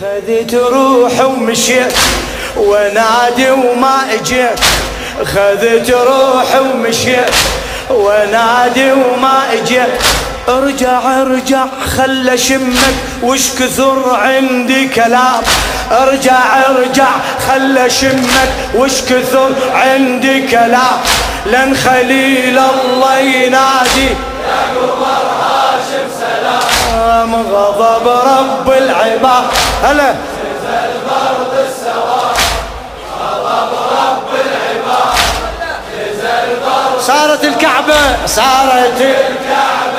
خذت روحي ومشيت ونادي وما اجيت، خذت روحي ومشيت ونادي وما اجيت. ارجع ارجع خل شمك وش كثر عندي كلام، ارجع ارجع خل شمك وش كثر عندي كلام. لن خليل الله ينادي يا قمر هاشم سلام، غضب رب العباد هلا نزل برد السواد، غضب رب العباد نزل برد. صارت الكعبة صارت الكعبة